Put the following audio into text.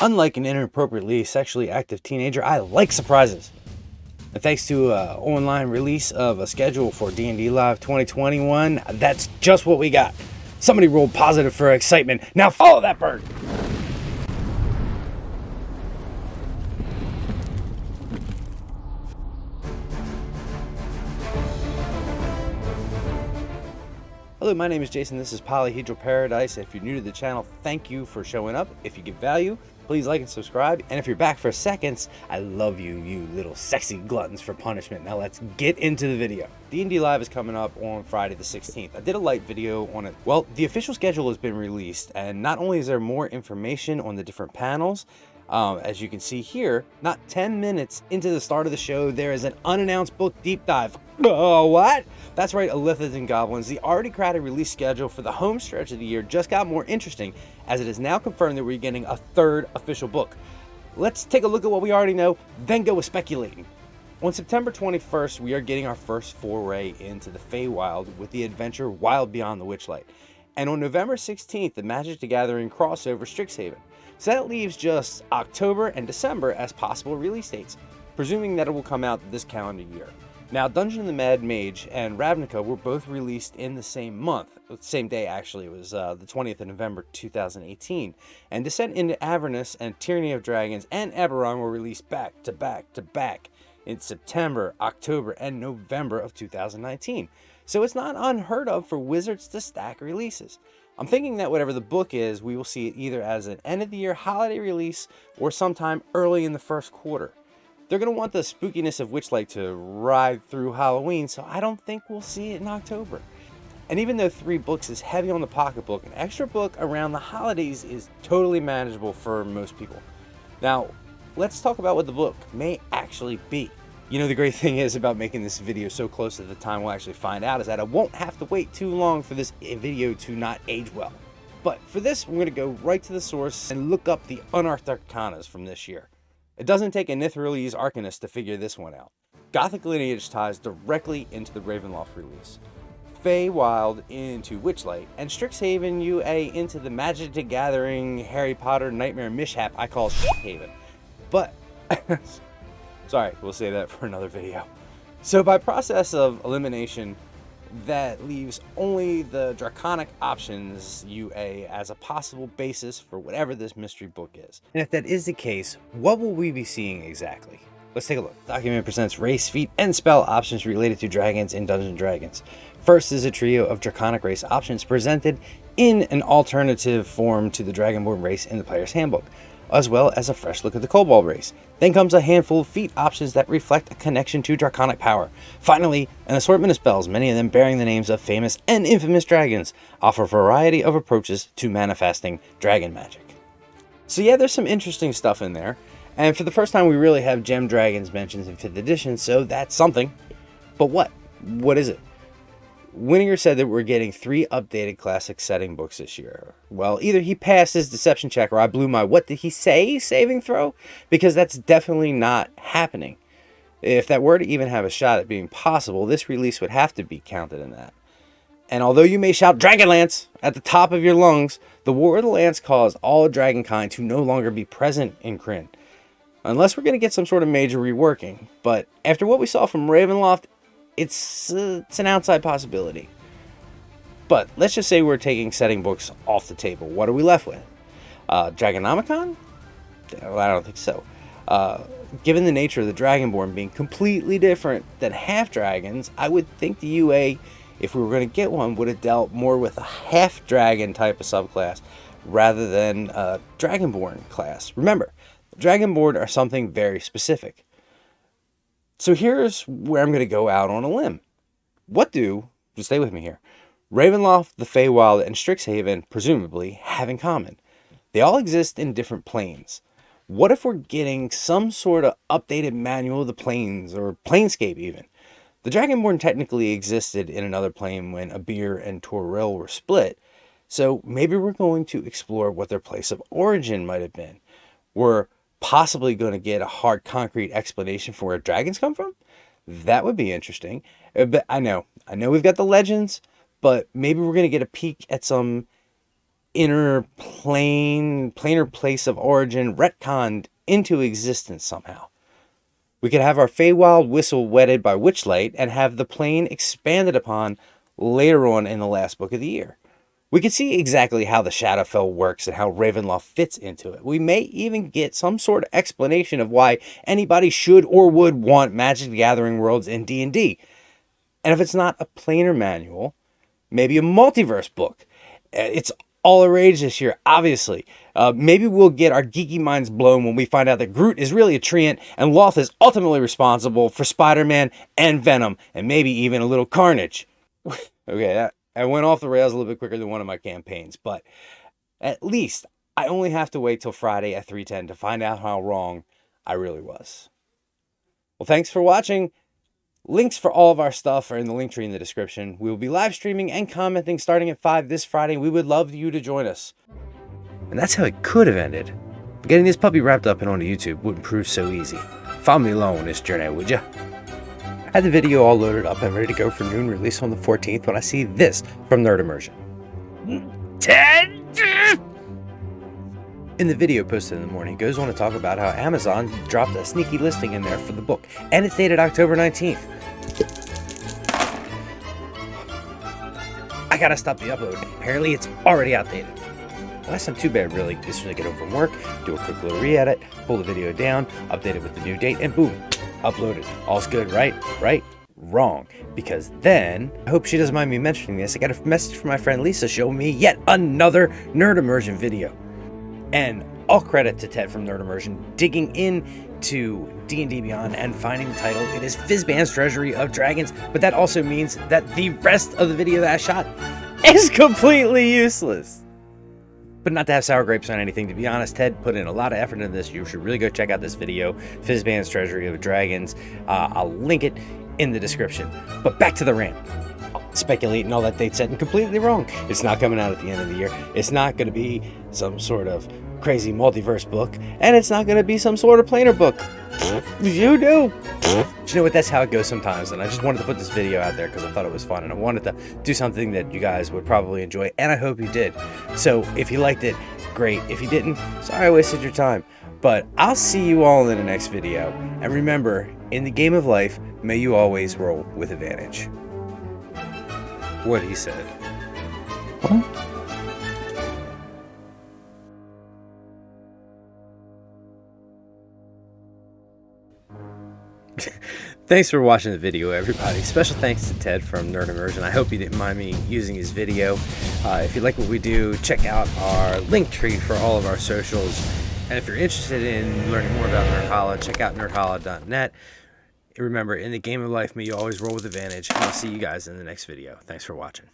Unlike an inappropriately sexually active teenager, I like surprises. And thanks to an online release of a schedule for D&D Live 2021, that's just what we got. Somebody rolled positive for excitement. Now follow that bird! Hello, my name is Jason. This is Polyhedral Paradise. If you're new to the channel, thank you for showing up. If you get value, please like and subscribe. And if you're back for seconds, I love you, you little sexy gluttons for punishment. Now let's get into the video. D&D Live is coming up on Friday the 16th. I did a light video on it. Well, the official schedule has been released, and not only is there more information on the different panels, as you can see here, not 10 minutes into the start of the show, there is an unannounced book deep dive. Oh, what? That's right, Alithas and Goblins. The already crowded release schedule for the home stretch of the year just got more interesting, as it is now confirmed that we're getting a third official book. Let's take a look at what we already know, then go with speculating. On September 21st, we are getting our first foray into the Feywild with the adventure Wild Beyond the Witchlight. And on November 16th, the Magic the Gathering crossover Strixhaven. So that leaves just October and December as possible release dates, presuming that it will come out this calendar year. Now, Dungeon of the Mad Mage and Ravnica were both released in the same month, same day actually. It was the 20th of November 2018. And Descent into Avernus and Tyranny of Dragons and Eberron were released back to back to back in September, October, and November of 2019. So it's not unheard of for Wizards to stack releases. I'm thinking that whatever the book is, we will see it either as an end-of-the-year holiday release or sometime early in the first quarter. They're going to want the spookiness of Witchlight to ride through Halloween, so I don't think we'll see it in October. And even though 3 books is heavy on the pocketbook, an extra book around the holidays is totally manageable for most people. Now, let's talk about what the book may actually be. You know, the great thing is about making this video so close to the time we'll actually find out is that I won't have to wait too long for this video to not age well. But for this, we're going to go right to the source and look up the unearthed arcanas from this year. It doesn't take a Nithralese Arcanist to figure this one out. Gothic lineage ties directly into the Ravenloft release, Feywild into Witchlight, and Strixhaven UA into the Magic the Gathering Harry Potter nightmare mishap I call Shithaven. But sorry, we'll save that for another video. So by process of elimination, that leaves only the Draconic options UA as a possible basis for whatever this mystery book is. And if that is the case, what will we be seeing exactly? Let's take a look. Document presents race, feat, and spell options related to dragons in Dungeons & Dragons. First is a trio of Draconic race options presented in an alternative form to the Dragonborn race in the player's handbook, as well as a fresh look at the Kobold race. Then comes a handful of feat options that reflect a connection to Draconic power. Finally, an assortment of spells, many of them bearing the names of famous and infamous dragons, offer a variety of approaches to manifesting dragon magic. So yeah, there's some interesting stuff in there, and for the first time we really have gem dragons mentioned in 5th edition, so that's something. But what? What is it? Winninger said that we're getting 3 updated classic setting books this year. Well, either he passed his deception check or I blew my what did he say saving throw, because that's definitely not happening. If that were to even have a shot at being possible, this release would have to be counted in that. And although you may shout Dragonlance at the top of your lungs, the War of the Lance caused all dragonkind to no longer be present in Krynn. Unless we're going to get some sort of major reworking. But after what we saw from Ravenloft, it's an outside possibility. But let's just say we're taking setting books off the table. What are we left with? Dragonomicon? Well, I don't think so. Given the nature of the Dragonborn being completely different than half-dragons, I would think the UA, if we were going to get one, would have dealt more with a half-dragon type of subclass rather than a Dragonborn class. Remember, Dragonborn are something very specific. So here's where I'm going to go out on a limb. What do, just stay with me here, Ravenloft, the Feywild, and Strixhaven presumably have in common? They all exist in different planes. What if we're getting some sort of updated manual of the planes, or planescape even? The Dragonborn technically existed in another plane when Abir and Toril were split, so maybe we're going to explore what their place of origin might have been. We're possibly going to get a hard concrete explanation for where dragons come from. That would be interesting. But I know we've got the legends, but maybe we're going to get a peek at some inner planar place of origin retconned into existence somehow. We could have our Feywild whistle wetted by Witchlight and have the plane expanded upon later on in the last book of the year. We could see exactly how the Shadowfell works and how Ravenloft fits into it. We may even get some sort of explanation of why anybody should or would want Magic the Gathering worlds in D&D. And if it's not a planar manual, maybe a multiverse book. It's all the rage this year, obviously. Maybe we'll get our geeky minds blown when we find out that Groot is really a treant and Loth is ultimately responsible for Spider-Man and Venom, and maybe even a little Carnage. Okay, I went off the rails a little bit quicker than one of my campaigns, but at least I only have to wait till Friday at 3:10 to find out how wrong I really was. Well, thanks for watching. Links for all of our stuff are in the link tree in the description. We will be live streaming and commenting starting at 5 this Friday. We would love you to join us. And that's how it could have ended. But getting this puppy wrapped up and onto YouTube wouldn't prove so easy. Follow me along on this journey, would ya? I had the video all loaded up and ready to go for noon release on the 14th when I see this from Nerd Immersion. Ted! In the video posted in the morning, he goes on to talk about how Amazon dropped a sneaky listing in there for the book, and it's dated October 19th. I gotta stop the upload. Apparently it's already outdated. Well, that's not too bad, really. Just really get over from work, do a quick little re-edit, pull the video down, update it with the new date, and boom, uploaded. All's good, right? Right? Wrong. Because then, I hope she doesn't mind me mentioning this, I got a message from my friend Lisa showing me yet another Nerd Immersion video. And all credit to Ted from Nerd Immersion digging into D&D Beyond and finding the title. It is Fizban's Treasury of Dragons, but that also means that the rest of the video that I shot is completely useless. But not to have sour grapes on anything, to be honest, Ted put in a lot of effort into this. You should really go check out this video, Fizban's Treasury of Dragons. I'll link it in the description. But back to the rant. Speculate and all that date set and completely wrong. It's not coming out at the end of the year. It's not going to be some sort of crazy multiverse book, and it's not going to be some sort of planar book. You do. But you know what? That's how it goes sometimes. And I just wanted to put this video out there because I thought it was fun, and I wanted to do something that you guys would probably enjoy, and I hope you did. So if you liked it, great. If you didn't, sorry I wasted your time. But I'll see you all in the next video. And remember, in the game of life, may you always roll with advantage. What he said. Huh? Thanks for watching the video, everybody. Special thanks to Ted from Nerd Immersion. I hope you didn't mind me using his video. If you like what we do, check out our link tree for all of our socials. And if you're interested in learning more about Nerdholla, check out nerdholla.net. Remember, in the game of life, may you always roll with advantage. I'll see you guys in the next video. Thanks for watching.